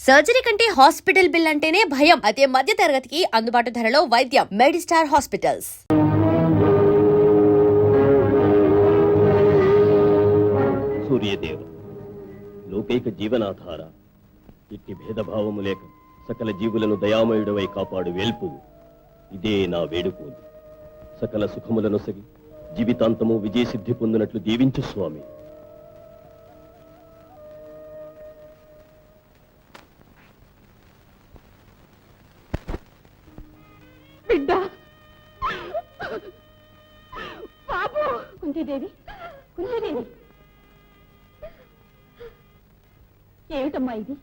Surgery కంటే hospital bill అంటేనే భయం. అదే మధ్య తరగతికి అందుబాటు ధరలో వైద్యం. Medistar hospitals. సూర్యదేవ లోకైక జీవనాధార, ఇట్టి భేదభావము లేక సకల జీవులను దయామయుడవై కాపాడు వేల్పు. ఇదే నా వేడుకోలు. సకల సుఖములను సగి జీవితాంతము విజయసిద్ధి పొందినట్లు దీవించు స్వామి. కుంతీదేవి, కుంతీదేవి, ఏమిటమ్మా ఇది?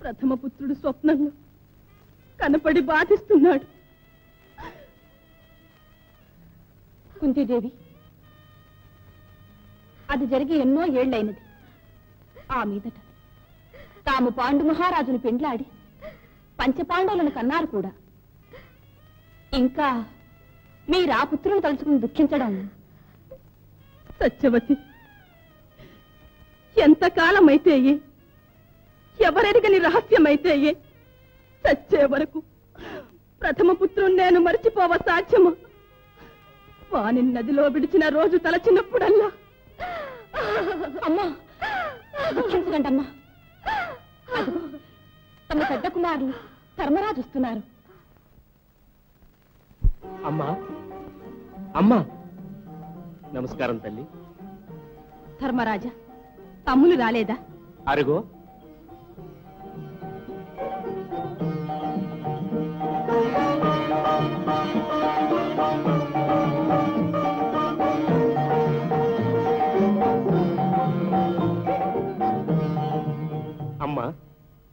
ప్రథమ పుత్రుడు స్వప్నంలో కనపడి బాధిస్తున్నాడు. కుంతీదేవి, అది జరిగి ఎన్నో ఏళ్లైనది. ఆ మీదట తాము పాండు మహారాజును పెండ్లాడి పంచపాండవులను కన్నారు కూడా. ఇంకా మీరు ఆ పుత్రుని తలుచుకుని దుఃఖించడం. సత్యవతి, ఎంతకాలమైతే ఎవరెరగని రహస్యమైతే చచ్చే వరకు ప్రథమ పుత్రుని నేను మరిచిపోవ సాధ్యమా? వాని నదిలో విడిచిన రోజు తలచినప్పుడల్లా అమ్మా దుఃఖించకండి అమ్మా. అదిగో తమ పెద్ద కుమారులు ధర్మరాజు వస్తున్నారు. అమ్మా, అమ్మా, నమస్కారం తల్లి. ధర్మరాజా, తమ్ములు రాలేదా? అరుగో. అమ్మా,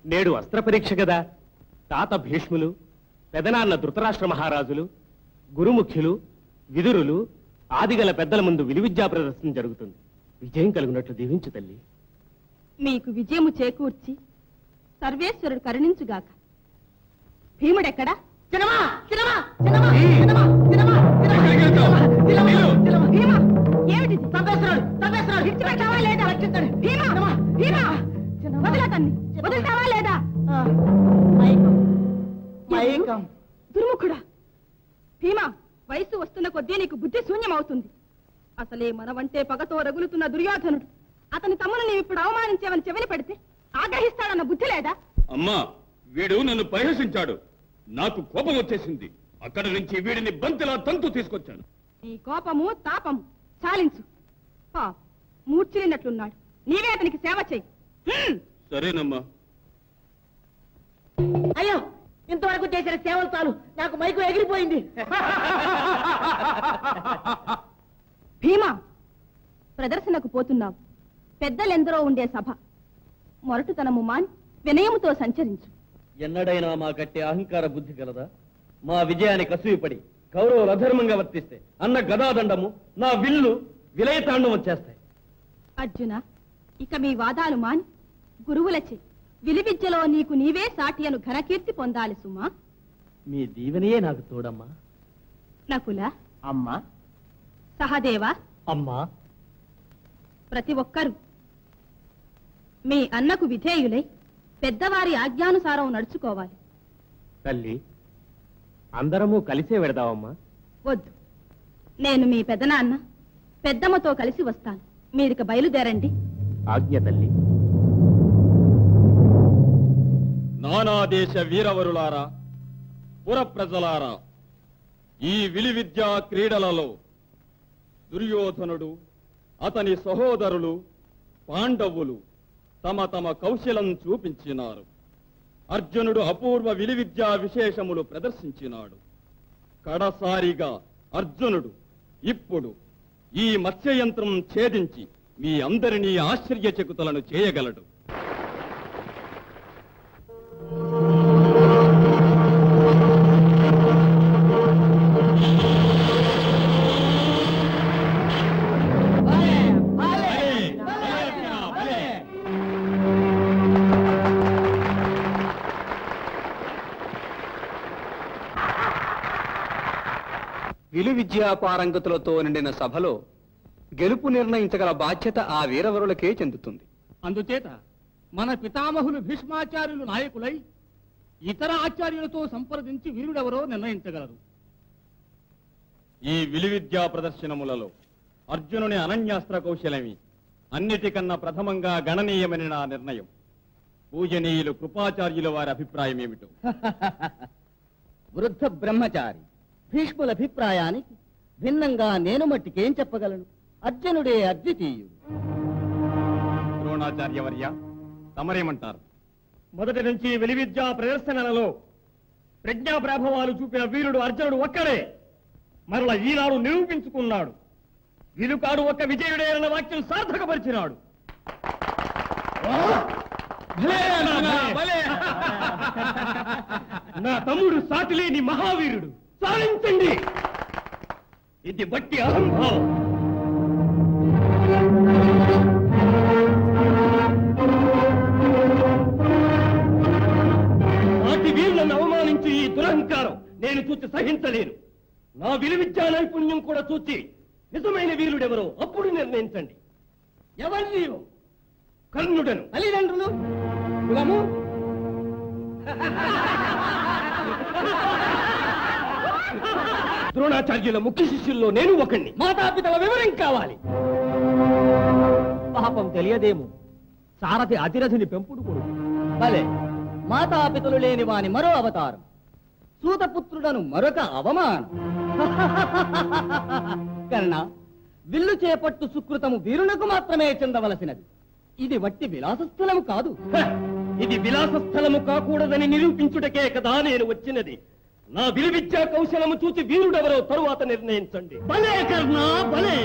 నేడు అస్త్ర పరీక్ష కదా. తాత భీష్ములు, పెదనాన్న ధృతరాష్ట్ర మహారాజులు, గురుముఖ్యులు, విదురులు, ఆదిగల పెద్దల ముందు విలువిద్యా ప్రదర్శన జరుగుతుంది. విజయం కలుగునట్లు దీవించు తల్లి. మీకు విజయము చేకూర్చి సర్వేశ్వరుడు కరుణించుగాక. భీముడెక్కడా? వదులుతావా లేదా? దుర్ముఖుడా, భీమా, వయసు వస్తున్న కొద్దీ నీకు బుద్ధి శూన్యమవుతుంది. అసలే మనవంటే పగతో రగులుతున్న దుర్యోధనుడు అతని తమ్మును నీవు ఇప్పుడు అవమానించేవని చెవిని పెడితే ఆగ్రహిస్తాడన్న బుద్ధి లేదా? అమ్మా, వీడు నన్ను పరిహసించాడు. నాకు కోపం వచ్చేసింది. అక్కడి నుంచి వీడిని బంతిలా తంతు తీసుకొచ్చాను. నీ కోపము తాపము చాలించు. మూర్చినట్లున్నాడు. నీవే అతనికి సేవ చెయ్యి. సరేనమ్మా. అయ్యో, ఇంతవరకు చేసిన సేవలు చాలు, నాకు మైకు ఎగిరిపోయింది. భీమా, ప్రదర్శనకు పోతున్నావు. పెద్దలెందరో ఉండే సభ. మొరటుతనము మాని వినయముతో సంచరించు. ఎన్నడైనా మా కట్టే అహంకార బుద్ధి కలదా? మా విజయానికి అసూయపడి కౌరవులు అధర్మంగా వర్తిస్తే అన్న గదాదండము, నా విల్లు విలయతాండం వచ్చేస్తాయి. అర్జున, ఇక మీ వాదాలు మాని గురువులచే విలువిద్యలో నీకు నీవే సాటి అను ఘనకీర్తి పొందాలి సుమా. మీ దీవెనయే నాకు తోడమ్మా. నకుల, అమ్మా. సహదేవ, అమ్మా. ప్రతి ఒక్కరూ మీ అన్నకు విధేయులై పెద్దవారి ఆజ్ఞానుసారం నడుచుకోవాలి. తల్లి, అందరము కలిసే వెడదామమ్మా. వద్దు, నేను మీ పెదనాన్న పెద్దమ్మతో కలిసి వస్తాను. మీరిక బయలుదేరండి. ఆజ్ఞ తల్లి. నానాదేశ వీరవరులారా, పురప్రజలారా, ఈ విలువిద్యా క్రీడలలో దుర్యోధనుడు, అతని సహోదరులు పాండవులు తమ తమ కౌశలం చూపించినారు. అర్జునుడు అపూర్వ విలువిద్యా విశేషములు ప్రదర్శించినాడు. కడసారిగా అర్జునుడు ఇప్పుడు ఈ మత్స్యయంత్రం ఛేదించి మీ అందరినీ ఆశ్చర్యచకితులను చేయగలడు. విలువిద్యా పారంగతులతో నిండిన సభలో గెలుపు నిర్ణయించగల బాధ్యత ఆ వీరవరులకే చెందుతుంది. అందుచేత మన పితామహులు భీష్మాచార్యులు నాయకులై ఇతర ఆచార్యులతో సంప్రదించి వీరుడెవరో నిర్ణయించగలరు. ఈ విలువిద్యా ప్రదర్శనములలో అర్జునుని అనన్యాస్త్ర కౌశలమి అన్నిటికన్నా ప్రథమంగా గణనీయమని నా నిర్ణయం. పూజనీయులు కృపాచార్యుల వారి అభిప్రాయం ఏమిటో? వృద్ధ బ్రహ్మచారి భీష్ముల అభిప్రాయానికి భిన్నంగా నేను మట్టికేం చెప్పగలను? అర్జునుడే అద్వితీయుడు. ద్రోణాచార్యవర్య, తమరేమంటారు? మొదటి నుంచి విలువిద్యా ప్రదర్శనలలో ప్రజ్ఞా ప్రభావాలు చూపిన వీరుడు అర్జునుడు ఒక్కడే. మరల ఈనాడు నిరూపించుకున్నాడు. విలుకాడు ఒక్క విజయుడే అన్న వాక్యం సార్థకపరిచినాడు. నా తమ్ముడు సాటిలేని మహావీరుడు. సాధించండి. ఇది బట్టి అహంభావం. నాటి వీరులను అవమానించి ఈ దురహంకారం నేను చూసి సహించలేను. నా విలువిద్యా నైపుణ్యం కూడా చూచి నిజమైన వీరుడెవరో అప్పుడు నిర్ణయించండి. ఎవరు నీవు? కర్ణుడను. తల్లిదండ్రులు, కులము? ద్రోణాచార్యుల ముఖ్య శిష్యుల్లో నేను ఒకణ్ణి. మాతాపితల వివరం కావాలి. పాపం తెలియదేమో, సారథి అతిరథుని పెంపుడు కొడుకు. భలే, మాతాపితలు లేని వాని మరో అవతారం. సూతపుత్రుడను మరొక అవమానం. కర్ణ, విల్లు చేపట్టు సుకృతము వీరునకు మాత్రమే చెందవలసినది. ఇది వట్టి విలాసస్థలము కాదు. ఇది విలాస స్థలము కాకూడదని నిరూపించుటకే కదా నేను వచ్చినది. నా విలువిద్యా కౌశలము చూసి వీరుడెవరో తరువాత నిర్ణయించండి. భలే కర్ణ, భలే.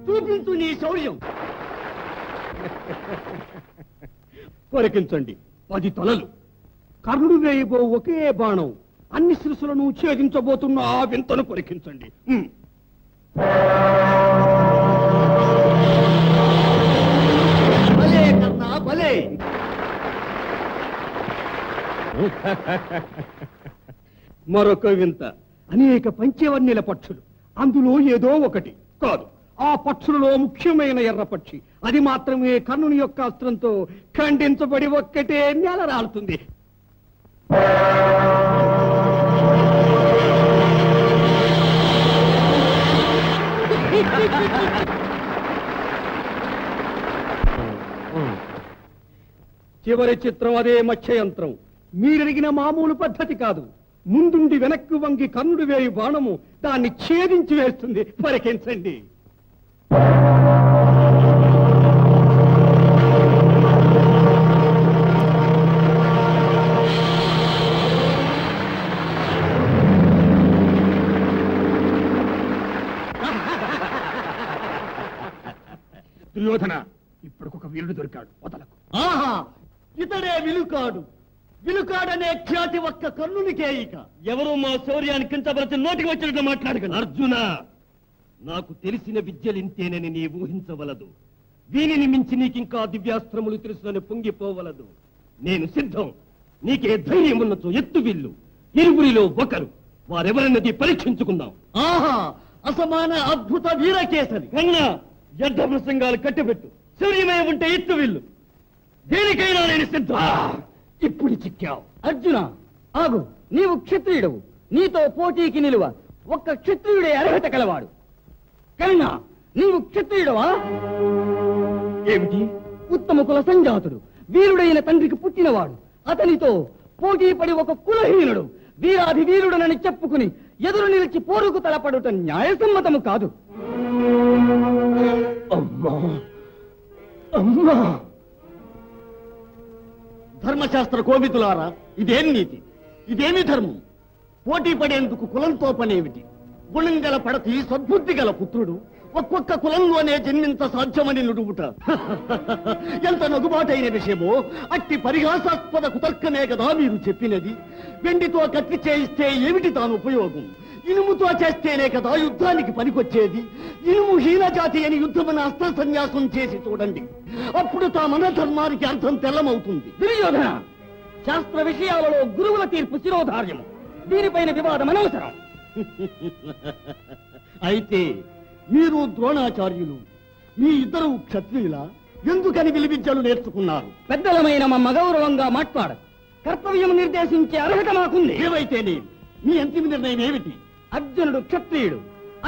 చూపించు నీ శౌర్యం. కొరికించండి. 10 తలలు. కర్ణుడు వేయబో ఒకే బాణం అన్ని శిరసులను ఛేదించబోతున్న ఆ వింతను కొరికించండి. భలే కర్ణ, భలే. మరొక వింత. అనేక పంచవర్ణ్యుల పక్షులు, అందులో ఏదో ఒకటి కాదు. ఆ పక్షులలో ముఖ్యమైన ఎర్ర పక్షి. అది మాత్రమే కర్ణుని యొక్క అస్త్రంతో ఖండించబడి ఒక్కటే నేలరాలుతుంది. చివరి చిత్రం అదే మత్స్యయంత్రం. మీరడిగిన మామూలు పద్ధతి కాదు. ముందుండి వెనక్కు వంగి కర్ణుడు వేయి బాణము దాన్ని ఛేదించి వేస్తుంది. పరికించండి. దుర్యోధన, ఇప్పటికొక వీరుడు దొరికాడు. వదలకు. ఆహా, ఇతడే విలుకాడు. విలుకాడనే ఖ్యాతి ఒక్క కర్ణునికే. ఇక ఎవరు మా శౌర్యాన్ని కించపరిచి నోటికి వచ్చినట్లు మాట్లాడగలరు? అర్జున, నాకు తెలిసిన విద్యలింతేనని నీ ఊహించవలదు. దీనిని మించి నీకింకా దివ్యాస్త్రములు తెలుసునని పొంగిపోవలదు. నేను సిద్ధం. నీకే ధైర్యం ఉన్నచో ఎత్తు విల్లు. ఇరువురిలో ఒకరు. వారెవరన్నది పరీక్షించుకుందాం. ఆహా, అసమాన అద్భుత వీరకేసరి. కన్నా యుద్ధ ప్రసంగాలు కట్టిపెట్టు. శౌర్యమే ఉంటే ఎత్తు విల్లు. దేనికైనా నేను సిద్ధం. ఇప్పుడు చిక్కావు. అర్జున, ఆగు. నీవు క్షత్రియుడవు. నీతో పోటీకి నిలువ ఒక్క క్షత్రియుడే అర్హత కలవాడు. కర్ణ, నీవు క్షత్రియుడవా? ఏమిటి? ఉత్తమ కుల సంజాతుడు, వీరుడైన తండ్రికి పుట్టినవాడు. అతనితో పోటీ పడి ఒక కులహీనుడు వీరాధి వీరుడనని చెప్పుకుని ఎదురు నిలిచి పోరుకు తలపడుట న్యాయసమ్మతము కాదు. అమ్మా, అమ్మా! ధర్మశాస్త్ర కోవిదులారా, ఇదేం నీతి? ఇదేమి ధర్మం? పోటీ పడేందుకు కులంతో పనేమిటి? గుణం గల పడతి, సద్బుద్ధి గల పుత్రుడు ఒక్కొక్క కులంలోనే జన్మించ సాధ్యమని నుడుగుట ఎంత నగుబాటైన విషయమో. అట్టి పరిహాసాస్పద కుతర్కమే కదా మీరు చెప్పినది. వెండితో కత్తి చేయిస్తే ఏమిటి తాను ఉపయోగం? ఇనుముతో చేస్తేనే కదా యుద్ధానికి పనికొచ్చేది. ఇనుము హీన జాతి అని యుద్ధమన అస్త్ర సన్యాసం చేసి చూడండి. అప్పుడు మన ధర్మానికి అర్థం తెల్లమవుతుంది. దుర్యోధన, శాస్త్ర విషయాలలో గురువుల తీర్పు శిరోధార్యము. దీనిపైన వివాదం అనవసరం. అయితే మీరు ద్రోణాచార్యులు, మీ ఇద్దరు క్షత్రియుల? ఎందుకని విలువిద్యలు నేర్చుకున్నారు? పెద్దలమైన మా మగౌరవంగా మాట్లాడ కర్తవ్యం నిర్దేశించే అర్హత మాకుంది. ఏవైతేనే మీ అంతిమ నిర్ణయం ఏమిటి? అర్జునుడు క్షత్రియుడు,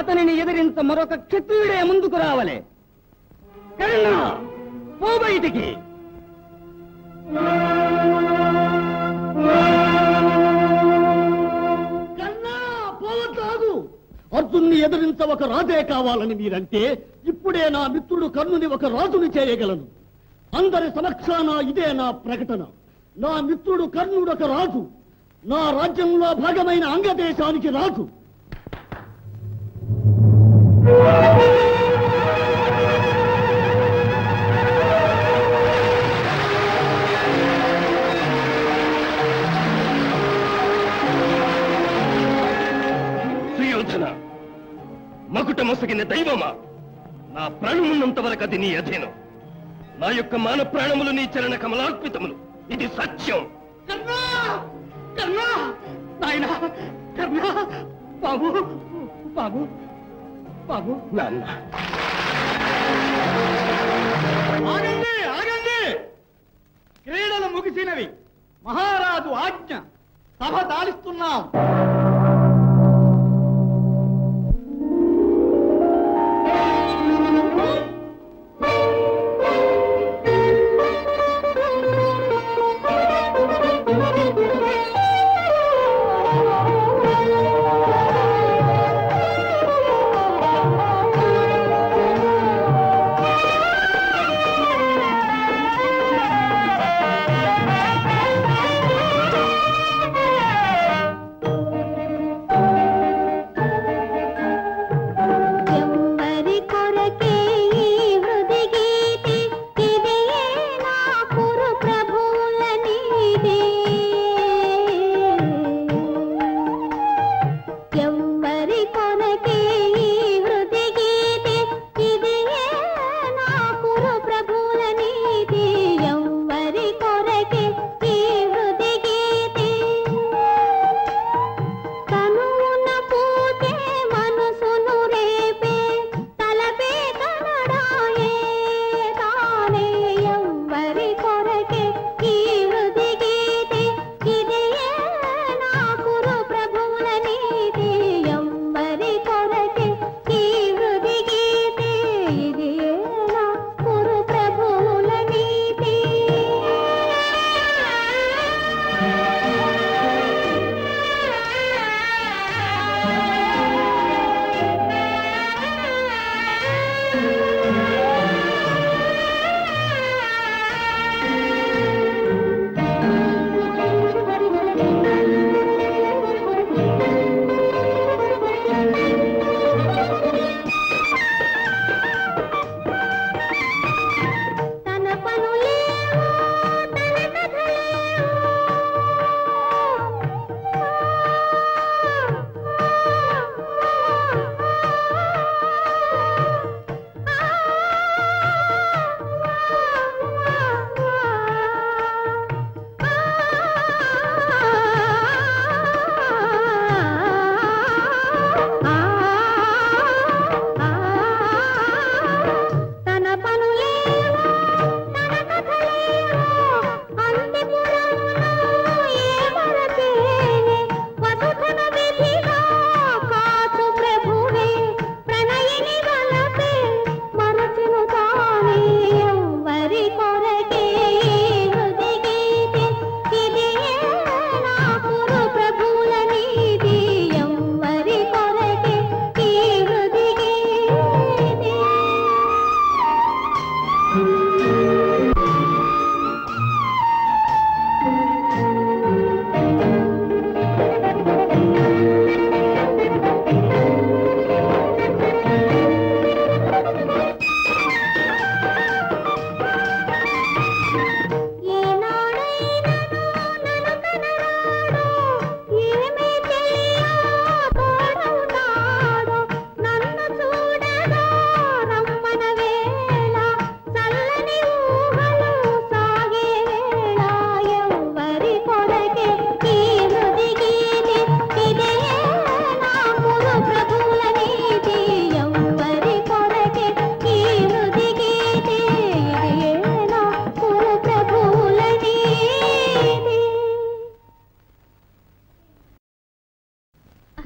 అతనిని ఎదిరించ మరొక క్షత్రియుడే ముందుకు రావలే. కర్ణ, పో బయటికి. కన్నా పోవద్దు. అర్జున్ని ఎదిరించ ఒక రాజే కావాలని మీరంటే ఇప్పుడే నా మిత్రుడు కర్ణుని ఒక రాజుని చేయగలను. అందరి సమక్షాన ఇదే నా ప్రకటన. నా మిత్రుడు కర్ణుడు ఒక రాజు, నా రాజ్యంలో భాగమైన అంగదేశానికి రాజు. సుయోధన, మకుట మొసగిన దైవమా, నా ప్రాణమున్నంత వరకు అది నీ అధీనం. నా యొక్క మాన ప్రాణములు నీ చరణ కమలార్పితములు. ఇది సత్యం. కర్ణా! కర్ణా! నాయనా! కర్ణా! బాబు! బాబు! బాబు! నాన్న, ఆగండి! ఆగండి! క్రీడలు ముగిసినవి. మహారాజు ఆజ్ఞ. సభ దాలిస్తున్నాం.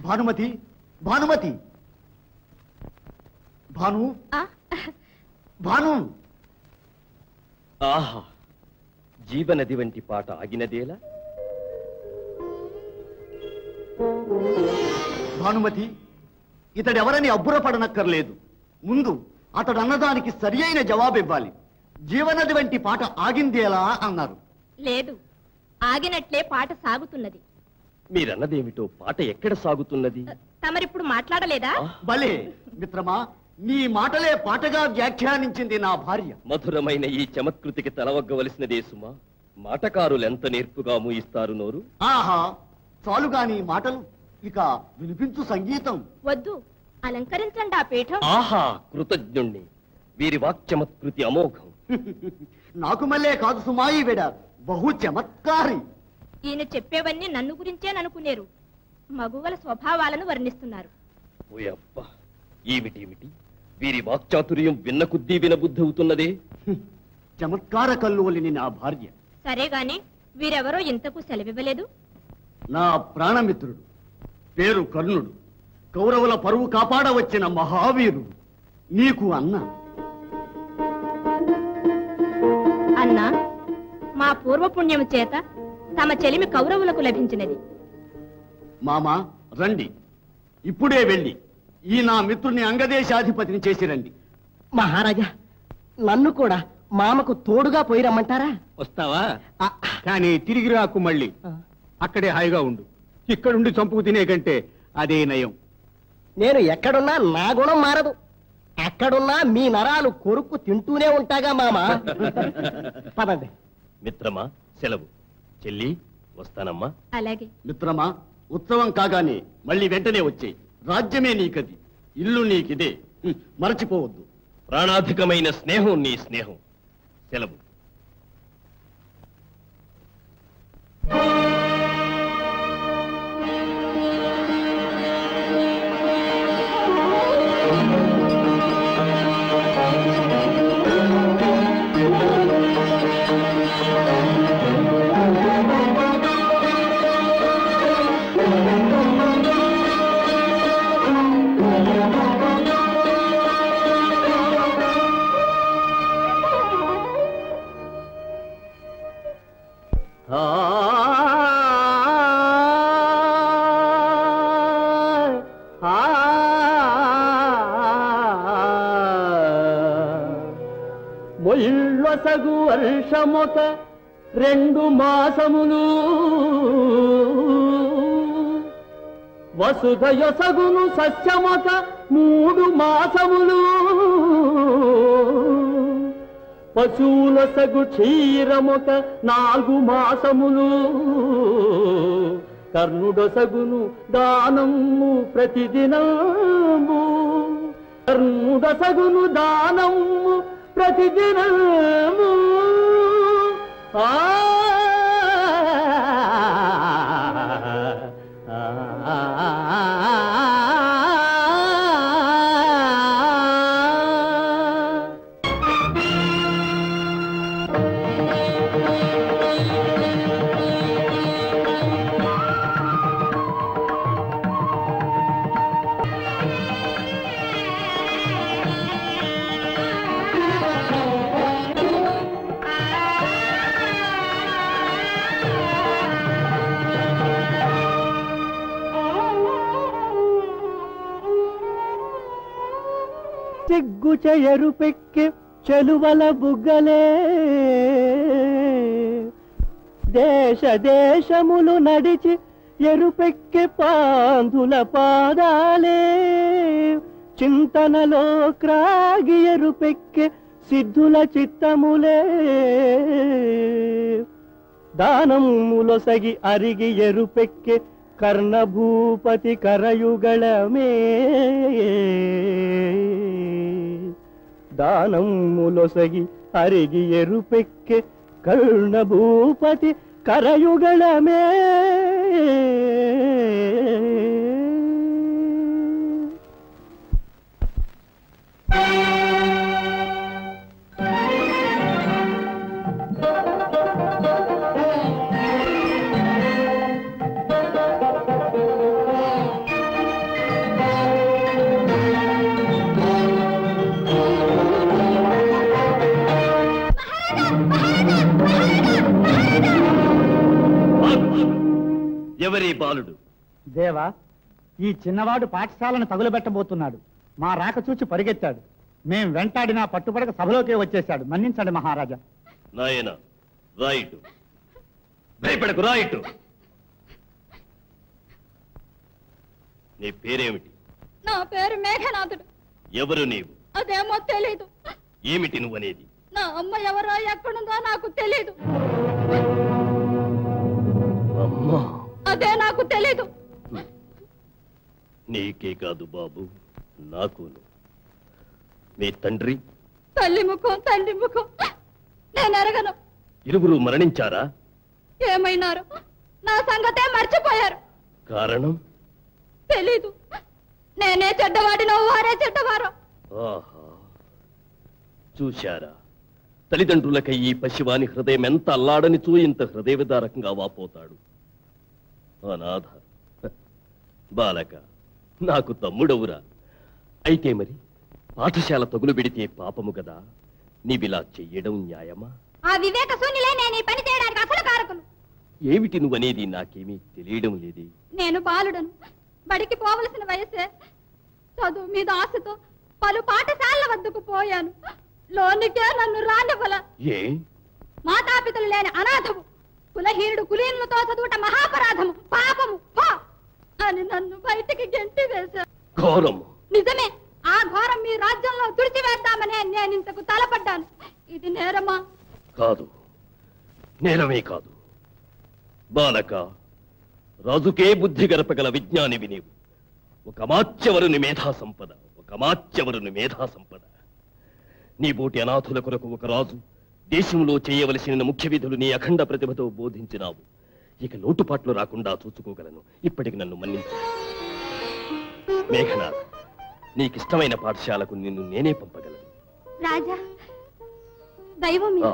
భానుమతి, భానుమతి, భాను, భాను. ఆహా, జీవనది వంటి పాట ఆగినదేలా? భానుమతి, ఇతడెవరని అబ్బురపడనక్కర్లేదు. ముందు అతడు అన్నదానికి సరి అయిన జవాబివ్వాలి. జీవనది వంటి పాట ఆగిందేలా అన్నారు. లేదు, ఆగినట్లే పాట సాగుతున్నది. మీరన్నదేమిటో పాట ఎక్కడ సాగుతున్నది? తమరిప్పుడు మాట్లాడలేదా? భలే మిత్రమా, నీ మాటలే పాటగా వ్యాఖ్యానించింది నా భార్య. మధురమైన ఈ చమత్కృతికి తలవగ్గవలసినదే సుమా. మాటకారులెంత నేర్పుగా మూయిస్తారు నోరు. ఆహా, చాలుగాని మాటలు, ఇక వినిపించు సంగీతం. వద్దు, అలంకరించండి ఆ పీఠం. ఆహా, కృతజ్ఞుణ్ణి. వీరి వాక్చమత్కృతి అమోఘం. నాకు మళ్ళే కాదు సుమాయి విడ, బహు చమత్కారి. ఈయన చెప్పేవన్నీ నన్ను గురించేననుకునేరు. మగువల స్వభావాలను వర్ణిస్తున్నారు. ఓయబ్బా, ఏమిటేమిటి? వీరి వాక్చాతుర్యం విన్న కొద్దీ వినబుద్ధి అవుతున్నదే. చమత్కార కల్లువలిని నా భార్య. సరే గాని వీరెవరో ఇంతకు సెలవివ్వలేదు. నా ప్రాణమిత్రుడు, పేరు కర్ణుడు, కౌరవుల పరువు కాపాడవచ్చిన మహావీరుడు, నీకు అన్న. అన్నా, మా పూర్వపుణ్యము చేత తమ చెలిమి కౌరవులకు లభించినది. మామా రండి, ఇప్పుడే వెళ్ళి ఈ నా మిత్రుని అంగదేశాధిపతిని చేసి రండి. మహారాజా, నన్ను కూడా మామకు తోడుగా పోయి రమ్మంటారా? వస్తావా? కానీ తిరిగి రాకు మళ్ళీ. అక్కడే హాయిగా ఉండు. ఇక్కడుండి చంపుకు తినే కంటే అదే నయం. నేను ఎక్కడున్నా నా గుణం మారదు. ఎక్కడున్నా మీ నరాలు కొరుక్కు తింటూనే ఉంటాగా మామ. పదండి. మిత్రమా, సెలవు. చెల్లి, వస్తానమ్మా. అలాగే. మిత్రమా, ఉత్సవం కాగానే మళ్ళీ వెంటనే వచ్చేయి. రాజ్యమే నీకది, ఇల్లు నీకిదే, మరచిపోవద్దు. ప్రాణాధికమైన స్నేహం నీ స్నేహం. సెలవు. మొయిళ్ళొసగు వర్షమొక 2 మాసములు, వసుధయొసగును సస్యమొక 3 మాసములు, పశువులొసగు క్షీరమొక 4 మాసములు, కర్ణుడొసగును దానము ప్రతిదినము, కర్ణుడొసగును దానము ప్రతిదినము. సిగ్గు చెయరు పెక్కి చెలువల బుగ్గలే, దేశ దేశములు నడిచి ఎరుపెక్కి పాంధుల పాదాలే, చింతనలో క్రాగి ఎరుపెక్కి సిద్ధుల చిత్తములే, దానములొసగి అరిగి ఎరుపెక్కి కర్ణభూపతి కరయుగళమే, దానములొసగి అరిగి ఎరుపెక్కి కర్ణభూపతి కరయుగళమే. ఎవరి బాలుడు? దేవా, ఈ చిన్నవాడు పాఠశాలను తగులబెట్టబోతున్నాడు. మా రాక చూచి పరిగెత్తాడు. మేం వెంటాడినా పట్టుబడక సభలోకే వచ్చేశాడు. మన్నించండి మహారాజా. నాయన రాయిటు, భయపడకు రాయిటు. నీ పేరేమిటి? నా పేరు మేఘనాథుడు. ఎవరు నీవు? అదేమో తెలీదు. ఏమిటి నువ్వనేది? నా అమ్మ ఎవరో ఎక్కడుందో నాకు తెలీదు. అమ్మా, అదే నాకు తెలీదు. నీకే కాదు బాబు, నాకును. మీ తండ్రి? తల్లి ముఖం తండ్రి ముఖం నేను ఎరగను. ఇరువురు మరణించారా? ఏమైనారు? నా సంగతే మర్చిపోయారు. కారణం? తెలీదు. నేనే చెడ్డవాడినో వారే చెడ్డవారో. ఆహా, చూశారా? తల్లిదండ్రులకై ఈ పశువాని హృదయం ఎంత అల్లాడనిచూ ఇంత హృదయ విదారకంగా వాపోతాడు. అనాథ బాలక, నాకు తమ్ముడవురా. అయితే మరి పాఠశాల తగులు పెడితే పాపము కదా, నీవిలా చెయ్యడం న్యాయమా? ఆ వివేక శూన్యులే నేను ఈ పని చేయడానికి అసలు కారకులు. ఏమిటి నువ్వనేది నాకేమీ తెలియడం లేదే. నేను బాలుడను, బడికి పోవలసిన వయసే. చదువు మీద ఆశతో పలు పాఠశాలల వద్దకు పోయాను. లోనికే నన్ను రానివ్వల. ఏ? మాతాపితలు లేని అనాథము, కులహీనుడు కులీనులతో చదువుట మహాపరాధము, పాపము పో అని నన్ను బయటికి గెంటి వేశారు. ఘోరము. నిజమే, ఆ ఘోరం మీ రాజ్యంలో తుడిచివేద్దామనే నేను ఇంతకు తలపడ్డాను. ఇది నేరమా? కాదు, నేరమే కాదు. బాలక, రాజుకే బుద్ధి గరపగల విజ్ఞానివి నీవు. ఒక అమాత్యవరుని మేధా సంపద, ఒక అమాత్యవరుని మేధా సంపద. నీ బోటి అనాథుల కొరకు ఒక రాజు దేశంలో చేయవలసిన ముఖ్య విధులు నీ అఖండ ప్రతిభతో బోధించినావు. ఇక లోటుపాట్లు రాకుండా చూసుకోగలను. ఇప్పటికి నన్ను మన్నించు. మేఘనాథ్, నీకిష్టమైన పాఠశాలకు నిన్ను నేనే పంపగలను. రాజా, దైవం ఆ.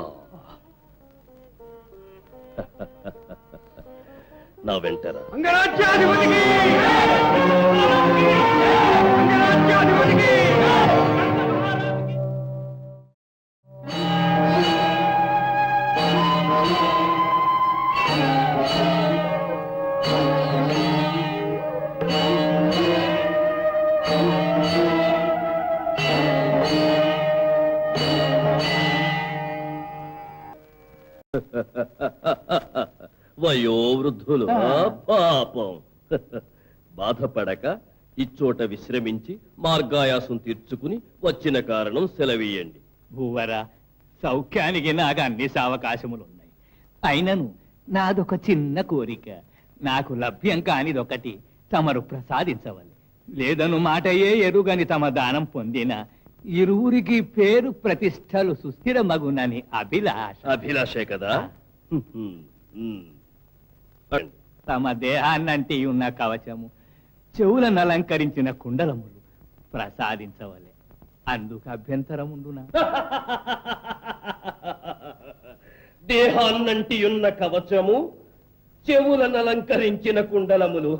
నా వెంటరా. వయోవృద్ధులు పాపం. బాధపడక ఇచ్చోట విశ్రమించి మార్గాయాసం తీర్చుకుని వచ్చిన కారణం సెలవీయండి. భూవరా, సౌఖ్యానికి నాకు అన్ని సావకాశములున్నాయి. అయినను నాదొక చిన్న కోరిక. నాకు లభ్యం కానిదొకటి తమరు ప్రసాదించవాలి. లేదను మాటయే ఎరుగని తమ దానం పొందిన ఇరువురికి పేరు ప్రతిష్టలు సుస్థిరమగునని అభిలాష. అభిలాషే కదా. తమ దేహాన్నంటి ఉన్న కవచము, చెవులను అలంకరించిన కుండలములు ప్రసాదించవలే. అందుకు అభ్యంతరముండునా? దేహాన్నంటి ఉన్న కవచము, చెవులను అలంకరించిన కుండలములు.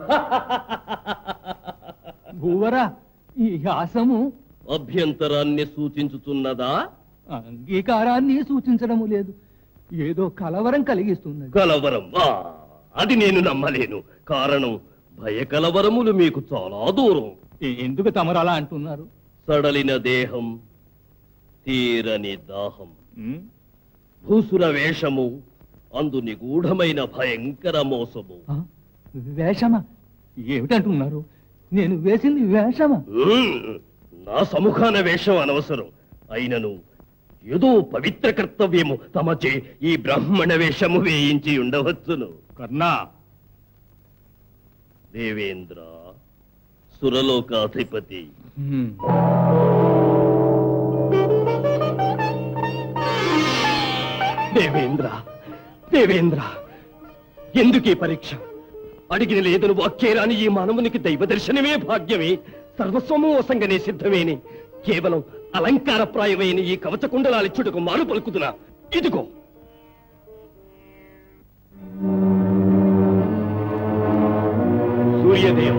భూవరా, ఈ హాసము అభ్యంతరాన్ని సూచించుతున్నదా? అంగీకారాన్ని సూచించడము లేదు. ఏదో కలవరం కలిగిస్తున్నది. కలవరం? అది నేను నమ్మలేను. కారణం, భయ కలవరములు మీకు చాలా దూరం. ఎందుకు తమరు అలా అంటున్నారు? సడలిన దేహం, తీరని దాహం, భూసుర వేషము, అందు నిగూఢమైన భయంకర మోసము. వేషమా? ఏమిటంటున్నారు? నేను వేసింది వేషమా? నా సముఖాన వేషం అనవసరం. అయినను ఏదో పవిత్ర కర్తవ్యము తమచే ఈ బ్రాహ్మణ వేషము వేయించి ఉండవచ్చును. కర్ణా, దేవేంద్ర, సురలోకాధిపతి, దేవేంద్ర, దేవేంద్ర, ఎందుకీ పరీక్ష? అడిగిన లేదను వాక్యేరాని ఈ మానవునికి దైవ దర్శనమే భాగ్యమే. సర్వస్వము వసంగనే సిద్ధమేని. కేవలం అలంకారప్రాయమైన ఈ కవచ కుండలాలిచ్చుటకు మాను పలుకుతున్నా. ఇదిగో. సూర్యదేవ,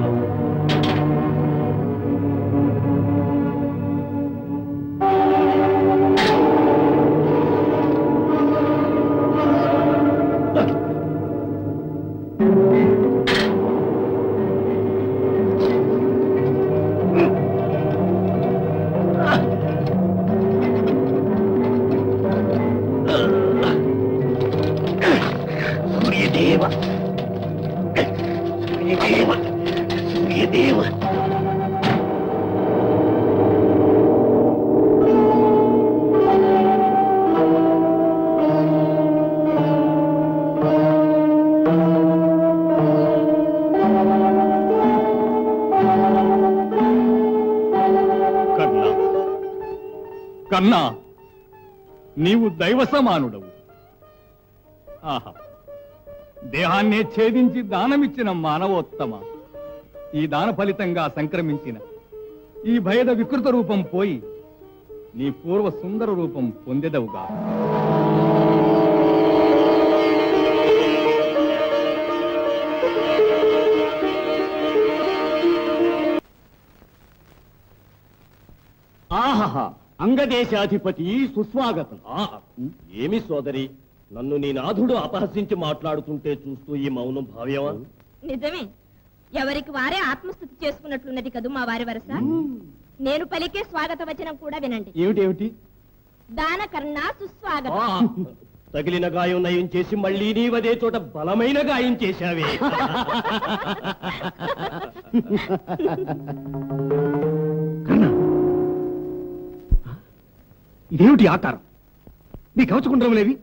సూర్యదేవ సూర్యదేవ సూర్యదేవ కర్ణా కర్ణా నీవు దైవ సమానుడవు. ఆహా, దేహాన్నే ఛేదించి దానమిచ్చిన మానవోత్తమ, ఈ దాన ఫలితంగా సంక్రమించిన ఈ భయద వికృత రూపం పోయి నీ పూర్వ సుందర రూపం పొందెదవుగా. ఆహా, అంగదేశాధిపతి సుస్వాగతం. ఏమి సోదరి, నన్ను నీ నాథుడు అపహసించి మాట్లాడుతుంటే చూస్తూ ఈ మౌనం భావ్యమా? నిజమే, ఎవరికి వారే ఆత్మస్థుతి చేసుకున్నట్లున్నది కదూ మా వారి వరస. నేను పలికే స్వాగత వచనం కూడా వినండి. ఏమిటేమిటి? దాన కర్ణ సుస్వాగతం. తగిలిన గాయం నయం చేసి మళ్ళీ నీవదే చోట బలమైన గాయం చేశావే. ఇదేమిటి ఆకారం? నీ కవచకుండ్రములేవి?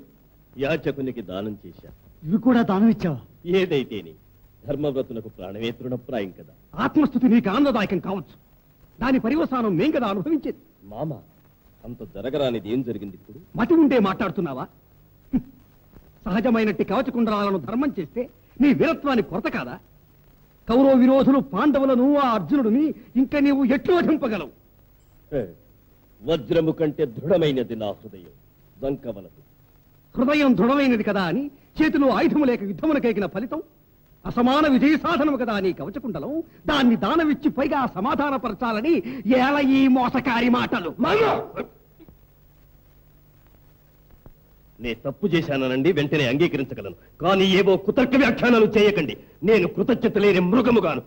యాచకునికి దానం చేశా. ఇవి కూడా దానం ఇచ్చావా? ఏదైతేని ధర్మవ్రతులకు ప్రాణమే తృణప్రాయం కదా. ఆత్మస్థుతి నీకు ఆనందదాయకం కావచ్చు, దాని పర్యవసానం మేం కదా అనుభవించేది. మామ, అంత జరగరానిది ఏం జరిగింది ఇప్పుడు? మతి ఉండే మాట్లాడుతున్నావా? సహజమైనట్టి కవచకుండలాలను ధర్మం చేస్తే నీ వీరత్వానికి కొరత కాదా? కౌరవ విరోధులు పాండవులను, ఆ అర్జునుడిని ఇంకా నీవు ఎట్లు వధింపగలవు? వజ్రము కంటే దృఢమైనది నా హృదయం, దంకవలదు. హృదయం దృఢమైనది కదా అని చేతిలో ఆయుధము లేక యుద్ధమునకేగిన ఫలితం అసమాన విజయ సాధనము కదా నీ కవచకుండలం. దాన్ని దానమిచ్చి పైగా సమాధానపరచాలని ఎలా ఈ మోసకారి మాటలు? నే తప్పు చేశానండి, వెంటనే అంగీకరించగలను. కానీ ఏవో కుతర్క వ్యాఖ్యానాలు చేయకండి. నేను కృతజ్ఞత లేని మృగముగాను.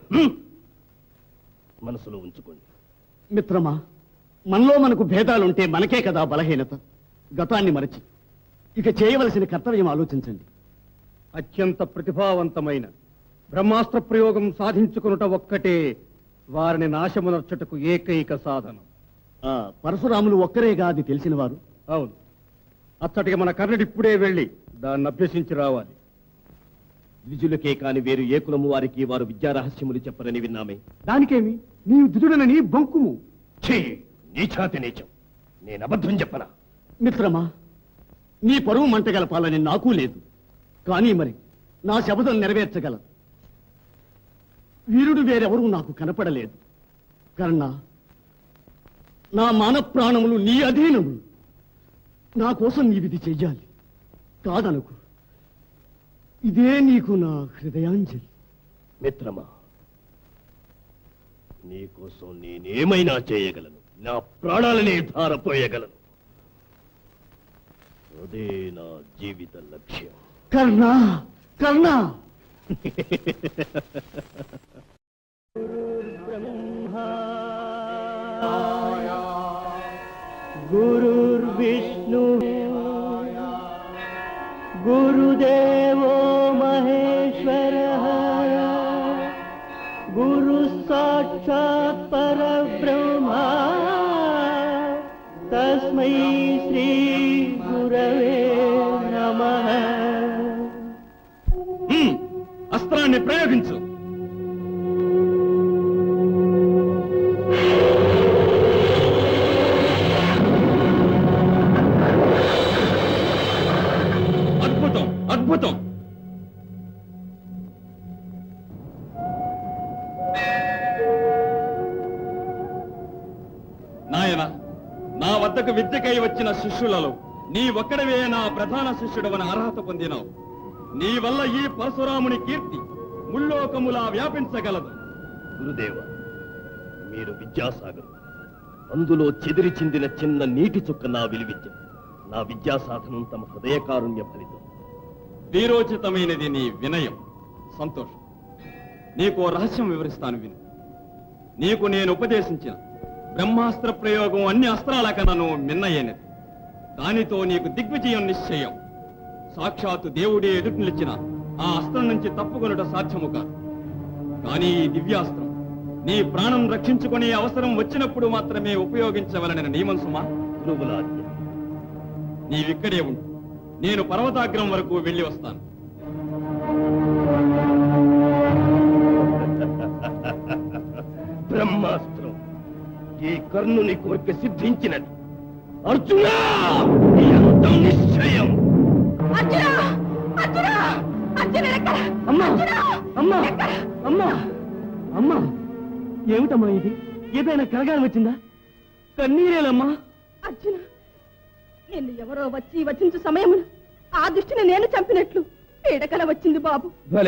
మనసులో ఉంచుకోండి. మిత్రమా, మనలో మనకు భేదాలుంటే మనకే కదా బలహీనత. గతాన్ని మరచి ఇక చేయవలసిన కర్తవ్యం ఆలోచించండి. అత్యంత ప్రతిభావంతమైన బ్రహ్మాస్త్ర ప్రయోగం సాధించుకునుట ఒక్కటే వారిని నాశమునర్చుటకు ఏకైక సాధనం. పరశురాములు ఒక్కరేగా అది తెలిసిన వారు? అవును. అచ్చటికి మన కర్ణుడిప్పుడే వెళ్ళి దాన్ని అభ్యసించి రావాలి. ద్విజులకే కాని వేరు ఏ కులము వారికి వారు విద్యారహస్యములు చెప్పరని విన్నామే. దానికేమి, నీవు ద్విజుడనని బంకుము. నీచాతి నీచం, నేను అబద్ధం చెప్పనా? మిత్రమా, నీ పరువు మంటగలపాలని నాకు లేదు. కానీ మరి నా శబదం నెరవేర్చగల వీరుడు వేరెవరూ నాకు కనపడలేదు. కర్ణ, నా మాన ప్రాణములు నీ అధీనములు. నా కోసం నీవిది చెయ్యాలి. కాదనుకు, ఇదే నీకు నా హృదయాంజలి. మిత్రమా, నీకోసం నేనేమైనా చేయగలను. నా ప్రాణాలనే ధారపోయగలను. అదే నా జీవిత లక్ష్యం. కర్ణ, కర్ణ. గురుర్విష్ణు గురుదేవో మహేశ్వర గురు సాక్షాత్ పరబ్రహ్మ తస్మై శ్రీ గురవే నమః. అస్త్రాన్ని ప్రయోగించు. అద్భుతం, అద్భుతం. నాయన, నా వద్దకు విద్యకై వచ్చిన శిష్యులలో నీ ఒక్కడవే నా ప్రధాన శిష్యుడవని అర్హత పొందినావు. నీ వల్ల ఈ పరశురాముని కీర్తి ముల్లోకములా వ్యాపించగలదు. గురుదేవ, మీరు విద్యాసాగరు. అందులో చెదిరి చిందిన చిన్న నీటి చుక్క నా విలువిద్య. నా విద్యా సాధనం తమ హృదయకారుణ్య ఫలితం. వీరోచితమైనది నీ వినయం. సంతోషం. నీకు రహస్యం వివరిస్తాను, విను. నీకు నేను ఉపదేశించిన బ్రహ్మాస్త్ర ప్రయోగం అన్ని అస్త్రాల కన్నా మిన్నయ్యనది. దానితో నీకు దిగ్విజయం నిశ్చయం. సాక్షాత్తు దేవుడే ఎదుటి నిలిచిన ఆ అస్త్రం నుంచి తప్పుకొనుట సాధ్యము కాదు. కానీ ఈ దివ్యాస్త్రం నీ ప్రాణం రక్షించుకునే అవసరం వచ్చినప్పుడు మాత్రమే ఉపయోగించవలనని నియమం సుమా. గురువులాజ్ఞ. నీవిక్కడే ఉండు, నేను పర్వతాగ్రం వరకు వెళ్ళి వస్తాను. బ్రహ్మాస్త్రం ఈ కర్ణుని కోరిక సిద్ధించినది. అర్జునా, ఈ అంతం నిశ్చయం. అర్జునా! అర్జునా! అర్జునుడు ఎక్కడ? అమ్మా! అర్జునా! అమ్మా! ఎక్కడ? అమ్మా! అమ్మా! ఏమిటమ్మా ఇది? ఏదైనా కలగాని వచ్చిందా? కన్నీరేలమ్మా. అర్జున, నిన్ను ఎవరో వచ్చి వచించు సమయమున ఆ దుష్టిని నేను చంపినట్లు పీడకల వచ్చింది బాబు.